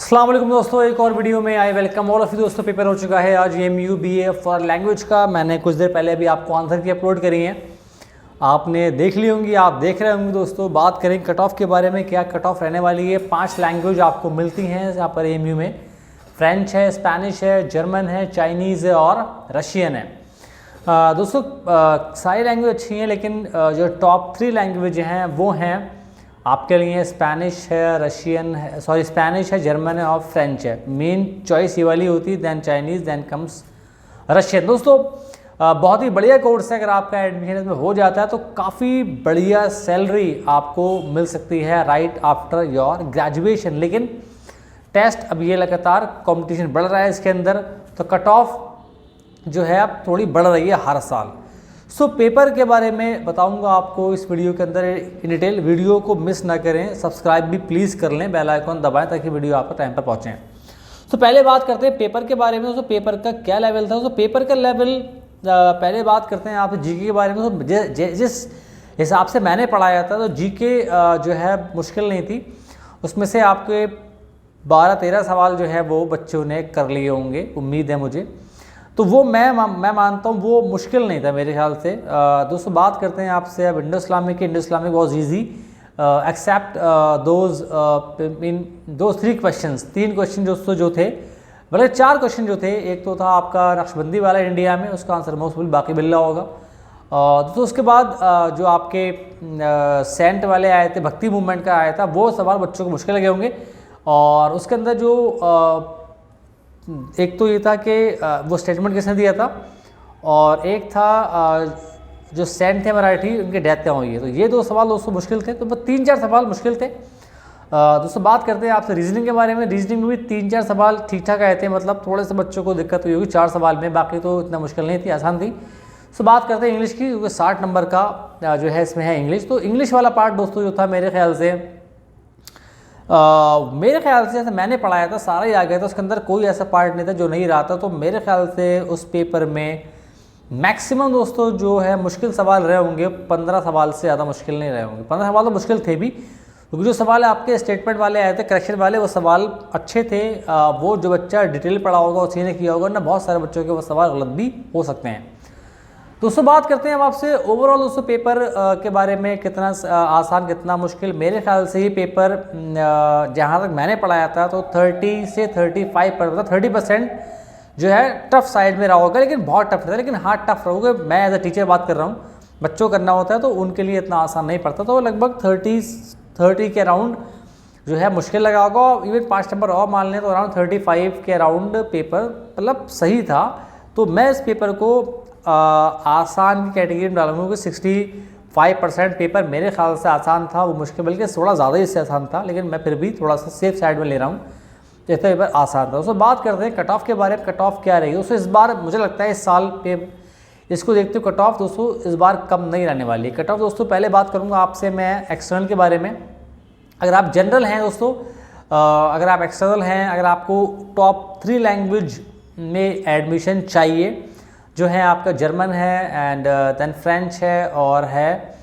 अस्सलाम वालेकुम दोस्तों, एक और वीडियो में I welcome all of you. दोस्तों पेपर हो चुका है आज MUBA फॉर लैंग्वेज का। मैंने कुछ देर पहले भी आपको आंसर की अपलोड करी हैं, आपने देख ली होंगी, आप देख रहे होंगे। दोस्तों बात करें कट ऑफ के बारे में, क्या कट ऑफ रहने वाली है। 5 लैंग्वेज आपको मिलती हैं यहाँ पर MU में। फ्रेंच है, स्पेनिश है, जर्मन है, चाइनीज़ है और रशियन है। दोस्तों सारी लैंग्वेज अच्छी हैं, लेकिन जो टॉप 3 लैंग्वेज हैं वो हैं आपके लिए स्पेनिश है, रशियन है, स्पेनिश है, जर्मन है और फ्रेंच है। मेन चॉइस ये वाली होती है, then Chinese, then comes Russian. दोस्तों बहुत ही बढ़िया कोर्स है। अगर आपका एडमिशन इसमें हो जाता है तो काफ़ी बढ़िया सैलरी आपको मिल सकती है राइट आफ्टर योर ग्रेजुएशन। लेकिन टेस्ट अब ये लगातार कंपटीशन बढ़ रहा है इसके अंदर, तो कट ऑफ जो है अब थोड़ी बढ़ रही है हर साल। पेपर के बारे में बताऊंगा आपको इस वीडियो के अंदर इन डिटेल। वीडियो को मिस ना करें, सब्सक्राइब भी प्लीज़ कर लें, बेल आइकन दबाएं ताकि वीडियो आपको टाइम पर पहुंचे। पहले बात करते हैं पेपर के बारे में। दोस्तों पेपर का क्या लेवल था। पेपर का लेवल पहले बात करते हैं आप जीके के बारे में। जिस हिसाब से मैंने पढ़ाया था तो जीके जो है मुश्किल नहीं थी, उसमें से आपके 12-13 सवाल जो है वो बच्चों ने कर लिए होंगे, उम्मीद है मुझे। तो वो मैं मानता हूँ वो मुश्किल नहीं था मेरे ख्याल से। दोस्तों बात करते हैं आपसे अब इंडो इस्लामिक की। Indo Islamic was easy except those 3 question. 3 question दोस्तों जो थे, बल्कि 4 क्वेश्चन जो थे। एक तो था आपका नक्शबंदी वाला इंडिया में, उसका आंसर मोस्ट प्रोबेबली बाकी बिल्ला होगा। तो उसके बाद जो आपके सेंट वाले आए थे, भक्ति मूवमेंट का आया था, वो सवाल बच्चों को मुश्किल लगे होंगे। और उसके अंदर जो एक तो ये था कि वो स्टेटमेंट किसने दिया था, और एक था जो सेंट थे मराठी, उनकी डेथ क्या हुई है। तो ये 2 सवाल दोस्तों मुश्किल थे। तो 3-4 सवाल मुश्किल थे। दोस्तों बात करते हैं आपसे रीजनिंग के बारे में। रीजनिंग में भी 3-4 सवाल ठीक ठाक आए थे, मतलब थोड़े से बच्चों को दिक्कत हुई होगी 4 सवाल में, बाकी तो इतना मुश्किल नहीं थी, आसान थी। बात करते हैं इंग्लिश की, क्योंकि 60 नंबर का जो है इसमें है इंग्लिश। तो इंग्लिश वाला पार्ट दोस्तों जो था मेरे ख्याल से मैंने पढ़ाया था सारा ही आ गया था। उसके अंदर कोई ऐसा पार्ट नहीं था जो नहीं रहा था। तो मेरे ख्याल से उस पेपर में मैक्सिमम दोस्तों जो है मुश्किल सवाल रहे होंगे, 15 सवाल से ज़्यादा मुश्किल नहीं रहे होंगे। 15 सवाल तो मुश्किल थे भी, क्योंकि जो सवाल आपके स्टेटमेंट वाले आए थे, करेक्शन वाले, वो सवाल अच्छे थे। वो जो बच्चा डिटेल पढ़ा होगा, उसी ने किया होगा ना, बहुत सारे बच्चों के वो सवाल गलत भी हो सकते हैं। दोस्तों बात करते हैं अब आपसे ओवरऑल दोस्तों पेपर के बारे में, कितना आसान कितना मुश्किल। मेरे ख्याल से ये पेपर जहाँ तक मैंने पढ़ाया था तो 30 से 35%, 30% जो है टफ साइड में रहा होगा, लेकिन बहुत टफ था। लेकिन हाँ टफ रहोगे, मैं एज अ टीचर बात कर रहा हूँ, बच्चों करना होता है तो उनके लिए इतना आसान नहीं पड़ता। तो लगभग 30 के अराउंड जो है मुश्किल लगा होगा। इवन 5 नंबर और मान लें तो अराउंड 35 के अराउंड पेपर मतलब सही था। तो मैं इस पेपर को आसान की कैटेगरी में डालूंगा कि 65% पेपर मेरे ख्याल से आसान था। वो मुश्किल बल्कि थोड़ा ज़्यादा ही इससे आसान था, लेकिन मैं फिर भी थोड़ा सा सेफ साइड में ले रहा हूँ, जैसे पेपर आसान था। उसको बात करते हैं कट ऑफ के बारे में। कट ऑफ क्या रहेगी दोस्तों इस बार, मुझे लगता है इस साल पे इसको देखते हुए कट ऑफ दोस्तों इस बार कम नहीं रहने वाली। कट ऑफ दोस्तों पहले बात करूँगा आपसे मैं एक्सटर्नल के बारे में। अगर आप जनरल हैं दोस्तों, अगर आप एक्सटर्नल हैं, अगर आपको टॉप 3 लैंग्वेज में एडमिशन चाहिए, जो है आपका जर्मन है एंड देन फ्रेंच है और है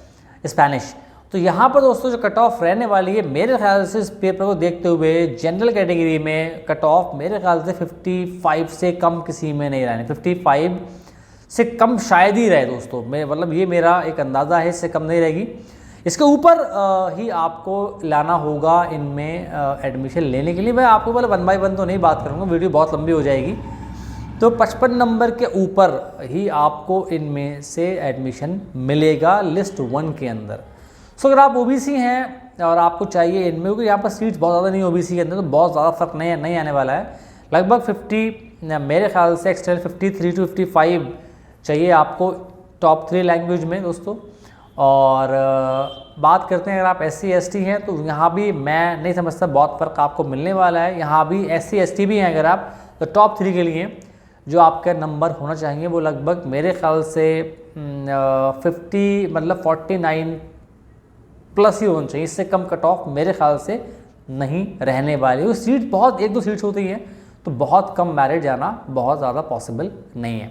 स्पेनिश, तो यहाँ पर दोस्तों जो कट ऑफ रहने वाली है मेरे ख्याल से इस पेपर को देखते हुए जनरल कैटेगरी में कट ऑफ मेरे ख्याल से 55 से कम किसी में नहीं रहने। 55 से कम शायद ही रहे दोस्तों, मैं मतलब ये मेरा एक अंदाज़ा है, इससे कम नहीं रहेगी। इसके ऊपर ही आपको लाना होगा इनमें एडमिशन लेने के लिए। मैं आपको पहले 1 बाय 1 तो नहीं बात करूँगा, वीडियो बहुत लंबी हो जाएगी। तो 55 नंबर के ऊपर ही आपको इनमें से एडमिशन मिलेगा लिस्ट 1 के अंदर। अगर आप ओबीसी हैं और आपको चाहिए इनमें, क्योंकि यहाँ पर सीट्स बहुत ज़्यादा नहीं ओबीसी के अंदर, तो बहुत ज़्यादा फर्क नहीं आने वाला है। लगभग 50 मेरे ख्याल से एक्सटर्नल 53 to 55 चाहिए आपको टॉप 3 लैंग्वेज में दोस्तों। और बात करते हैं अगर आप SC ST हैं तो यहाँ भी मैं नहीं समझता बहुत फ़र्क आपको मिलने वाला है। यहाँ भी SC ST भी हैं अगर आप, तो टॉप 3 के लिए जो आपका नंबर होना चाहिए वो लगभग मेरे ख्याल से 50 मतलब 49 प्लस ही होना चाहिए। इससे कम कट ऑफ मेरे ख्याल से नहीं रहने वाली। वो सीट बहुत 1-2 सीट्स होती हैं, तो बहुत कम मेरिट जाना बहुत ज़्यादा पॉसिबल नहीं है।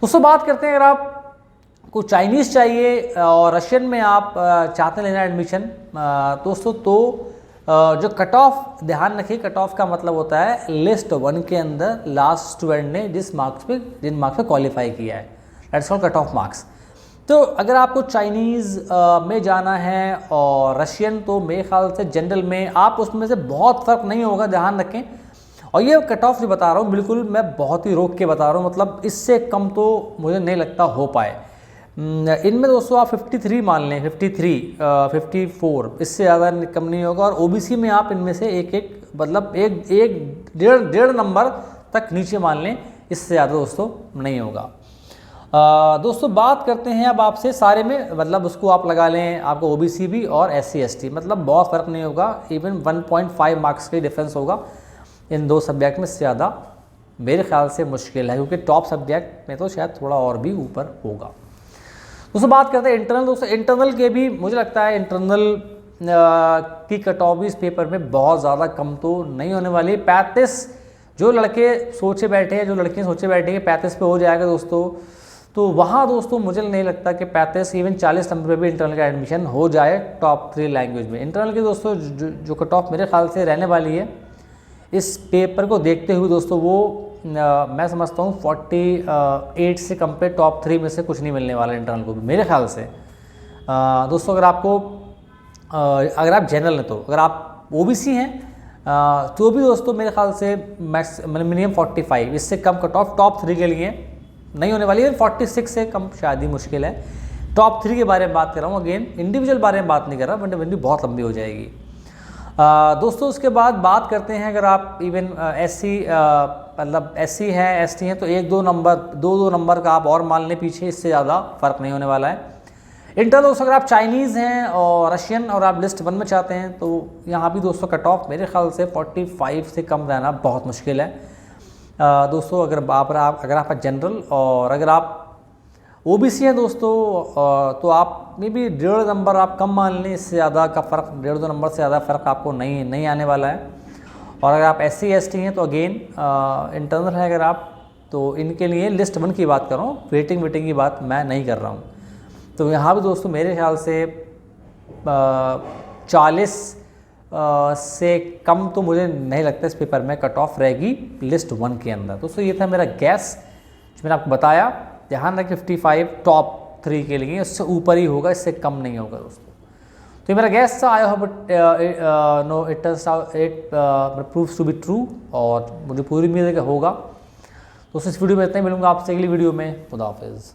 उससे बात करते हैं अगर आप को चाइनीज़ चाहिए और रशियन में आप चाहते हैं लेना एडमिशन दोस्तों, तो जो कट ऑफ, ध्यान रखिए कट ऑफ का मतलब होता है लिस्ट 1 के अंदर लास्ट स्टूडेंट ने जिन मार्क्स पे क्वालिफाई किया है, that's called cut off marks. तो अगर आपको चाइनीज़ में जाना है और रशियन, तो मेरे ख्याल से जनरल में आप उसमें से बहुत फ़र्क नहीं होगा, ध्यान रखें। और ये कट ऑफ जो बता रहा हूँ बिल्कुल मैं बहुत ही रोक के बता रहा हूँ, मतलब इससे कम तो मुझे नहीं लगता हो पाए। इनमें दोस्तों आप 53 मान लें, 53, 54, इससे ज़्यादा कम नहीं होगा। और ओबीसी में आप इनमें से एक मतलब डेढ़ नंबर तक नीचे मान लें, इससे ज़्यादा दोस्तों नहीं होगा। दोस्तों बात करते हैं अब आपसे सारे में, मतलब उसको आप लगा लें आपको ओबीसी भी और SC ST, मतलब बहुत फ़र्क नहीं होगा, इवन 1.5 मार्क्स का डिफरेंस होगा इन 2 सब्जेक्ट में। से ज़्यादा मेरे ख्याल से मुश्किल है, क्योंकि टॉप सब्जेक्ट में तो शायद थोड़ा और भी ऊपर होगा। दोस्तों बात करते हैं इंटरनल। दोस्तों इंटरनल के भी मुझे लगता है इंटरनल की कट ऑफ इस पेपर में बहुत ज़्यादा कम तो नहीं होने वाली। 35 जो लड़के सोचे बैठे हैं, जो लड़कियाँ सोचे बैठे हैं 35 पे हो जाएगा दोस्तों, तो वहाँ दोस्तों मुझे नहीं लगता कि 35 इवन 40 नंबर पे भी इंटरनल का एडमिशन हो जाए टॉप 3 लैंग्वेज में। इंटरनल की दोस्तों जो कट ऑफ मेरे ख्याल से रहने वाली है इस पेपर को देखते हुए दोस्तों, वो मैं समझता हूँ 48 से कम पे टॉप 3 में से कुछ नहीं मिलने वाला इंटरनल को भी मेरे ख्याल से। दोस्तों अगर आप जनरल हैं, तो अगर आप ओबीसी हैं तो भी दोस्तों मेरे ख्याल से मिनिमम 45, इससे कम कट ऑफ टॉप 3 के लिए नहीं होने वाली है। 46 से कम शायद ही मुश्किल है। टॉप 3 के बारे में बात कर रहा हूँ, अगेन इंडिविजुअल बारे में बात नहीं कर रहा, वनडे बहुत लंबी हो जाएगी। दोस्तों उसके बाद बात करते हैं, अगर आप इवन SC मतलब SC है ST हैं, तो 1-2 नंबर का आप और मान लें पीछे, इससे ज़्यादा फ़र्क नहीं होने वाला है। इंटरनल दोस्तों अगर आप चाइनीज़ हैं और रशियन और आप लिस्ट 1 में चाहते हैं, तो यहाँ भी दोस्तों कट ऑफ मेरे ख्याल से 45 से कम रहना बहुत मुश्किल है। दोस्तों अगर आप जनरल और अगर आप ओबीसी हैं दोस्तों, तो आप में भी 1.5 नंबर आप कम मान लें, इससे ज़्यादा का फ़र्क 1.5-2 नंबर से ज़्यादा फ़र्क आपको नहीं आने वाला है। और अगर आप SC ST हैं तो अगेन इंटरनल है अगर आप, तो इनके लिए लिस्ट 1 की बात कर रहा हूँ, वेटिंग की बात मैं नहीं कर रहा हूँ। तो यहाँ भी दोस्तों मेरे ख्याल से 40 से कम तो मुझे नहीं लगता इस पेपर में कट ऑफ रहेगी लिस्ट 1 के अंदर। दोस्तों ये था मेरा गैस जो मैंने आपको बताया। ध्यान रखें 55 टॉप 3 के लिए, इससे ऊपर ही होगा, इससे कम नहीं होगा दोस्तों। तो ये मेरा गैस था, I hope it proves to be true, और मुझे पूरी उम्मीद है कि होगा। दोस्तों इस वीडियो में इतना ही, मिलूंगा आपसे अगली वीडियो में। खुदा हाफिज़।